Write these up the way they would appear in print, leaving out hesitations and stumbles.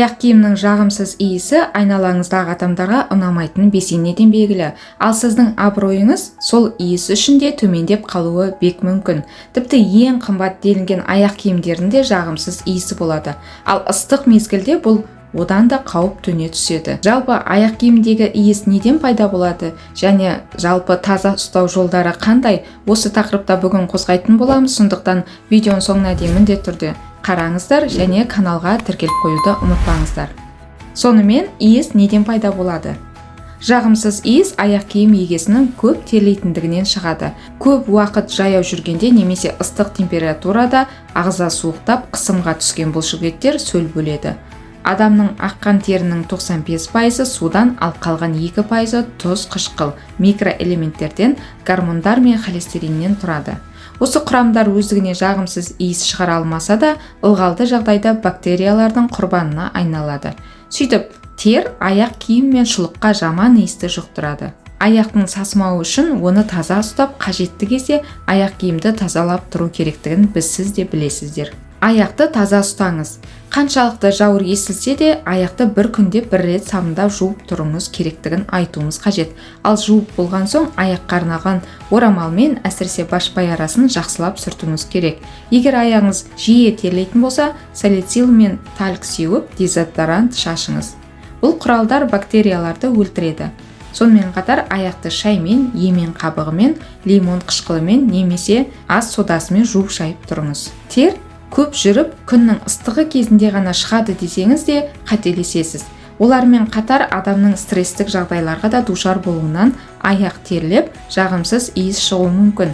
Аяқ киімнің жағымсыз иісі айналаңыздағы адамдарға ұнамайтын бесенеден белгілі. Ал сіздің абыройыңыз сол иіс үшін де төмендеп қалуы бек мүмкін. Тіпті ең қымбат делінген аяқ киімдердің де жағымсыз иісі болады. Ал ыстық мезгілде бұл одан да қауіп төне түседі. Жалпы аяқ киімдегі иіс неден пайда болады және жалпы таза ұстау жолдары қандай? Осы тақырыпта бүгін қозғайтын боламыз. Сондықтан видеоның соңына дейін міндетті түрде қараңыздар және каналға тіркеліп қоюды ұмытпаңыздар. Сонымен иіс неден пайда болады? Жағымсыз иіс аяқ киім егесінің көп терлейтіндігінен шығады. Көп уақыт жаяу жүргенде немесе ыстық температурада ағза суықтап қысымға түскен бұлшықеттер сөл бөледі. Адамның аққан терінің 95% судан, ал қалған 2% тұз, қышқыл, микроэлементтерден, гормондар мен холестериннен тұрады. Осы құрамдар өздігіне жағымсыз иіс шығара алмаса да, ылғалды жағдайда бактериялардың құрбанына айналады. Сөйтіп, тер аяқ киім мен шұлыққа жаман иісті жұқтырады. Аяқтың сасымауы үшін оны таза ұстап, қажетті кезде аяқ киімді тазалап тұру керектігін сіз де білесіздер. Аяқты таза ұстаңыз. Қаншалықты жауыр естілсе де, аяқты бір күнде бір рет сабындап жуып тұруыңыз керектігін айтуымыз қажет. Ал жуып болған соң аяққа арналған орамалмен, әсіресе башпай арасын жақсылап сүртуіңіз керек. Егер аяғыңыз жиі терлейтін болса, салицил мен тальк сеуіп, дезодорант шашыңыз. Бұл құралдар бактерияларды өлтіреді. Сонымен қатар аяқты шаймен, емен қабығымен, лимон қышқылымен немесе ас содасымен жуып шайып тұрыңыз. Тер көп жүріп, күннің ыстығы кезінде ғана шығады десеңіз де қателесесіз. Олармен қатар адамның стресстік жағдайларға да душар болуынан аяқ терлеп, жағымсыз иіс шығуы мүмкін.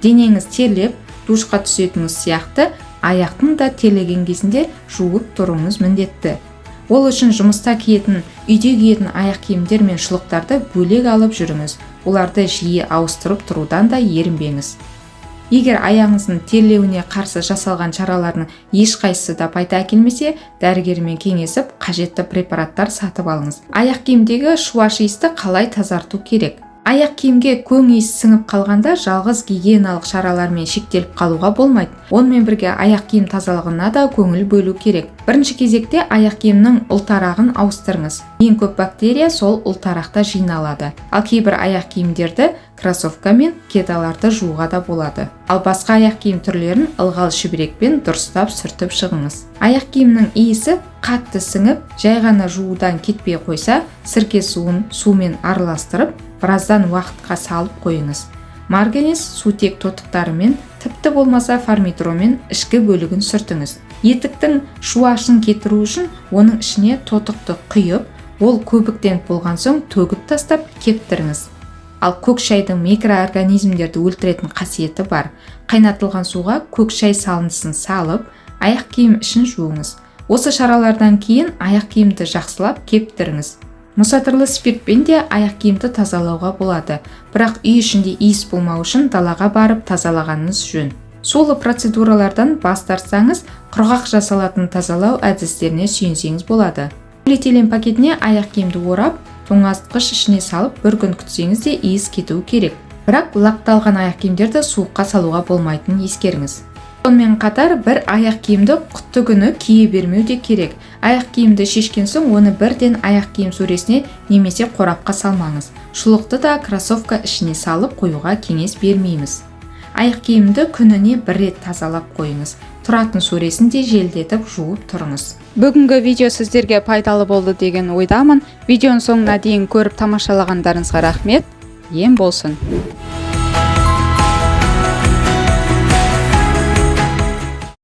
Денеңіз терлеп, душқа түсетіңіз сияқты, аяқтың да терлеген кезінде жуып тұруыңыз міндетті. Ол үшін жұмыста киетін, үйде киетін аяқ киімдер мен шұлықтарды бөлек алып жүріңіз. Оларды жиі ауыстырып тұрудан да ерінбеңіз. Егер аяғыңыздың терлеуіне қарсы жасалған шаралардың ешқайсысы да пайда әкелмесе, дәрігермен кеңесіп, қажетті препараттар сатып алыңыз. Аяқ киімдегі шуаш иісті қалай тазарту керек? Аяқ киімге көң иіс сіңіп қалғанда жалғыз гигиеналық шаралармен шектеліп қалуға болмайды. Онымен бірге аяқ киім тазалығына да көңіл бөлу керек. Бірінші кезекте аяқ киімнің ұлтарағын ауыстырыңыз. Ең көп бактерия сол ұлтарақта жиналады. Ал кейбір аяқ киімдерді кроссовка мен кедаларды жууға да болады. Ал басқа аяқ киім түрлерін ылғал шүберекпен дұрыстап сүртіп шығыңыз. Аяқ киімнің иісі қатты сіңіп, жай ғана жуудан кетпей қойса, сірке суын сумен араластырып, біраздан уақытқа салып қойыңыз. Марганец сутек тотықтарымен, тіпті болмаса формитромен ішкі бөлігін сүртіңіз. Етіктің шуашын кетіру үшін оның ішіне тотықты құйып, ол көбіктеніп болған соң төгіп тастап кептіріңіз. Ал көк шайдың микроорганизмдерді өлтіретін қасиеті бар. Қайнатылған суға көк шай салындысын салып, аяқ киім ішін жуыңыз. Осы шаралардан кейін аяқ киімді жақсылап кептіріңіз. Мұсатырлы спиртпен де аяқ киімді тазалауға болады, бірақ үй ішінде иіс болмау үшін далаға барып тазалағаныңыз жөн. Сулы процедуралардан бас тартсаңыз, құрғақ жасалатын тазалау әдістеріне сүйенсеңіз болады. Полиэтилен пакетіне аяқ киімді орап, тоңазытқыш ішіне салып, бір күн күтсеңіз де иіс кетуі керек. Бірақ лақталған аяқ киімдерді суыққа салуға болмайтынын ескеріңіз. Сонымен қатар бір аяқ киімді құтты күні кие бермеу де керек. Аяқ киімді шешкен соң оны бірден аяқ киім сөресіне немесе қорапқа салмаңыз. Шұлықты да кроссовка ішіне салып қоюға кеңес бермейміз. Аяқ киімді күніне бір рет тазалап қойыңыз. Тұратын сөресін де желдетіп жуып тұрыңыз. Бүгінгі видео сіздерге пайдалы болды деген ойдамын. Видеоның соңына дейін көріп тамашалағандарыңызға рахмет. Ем болсын.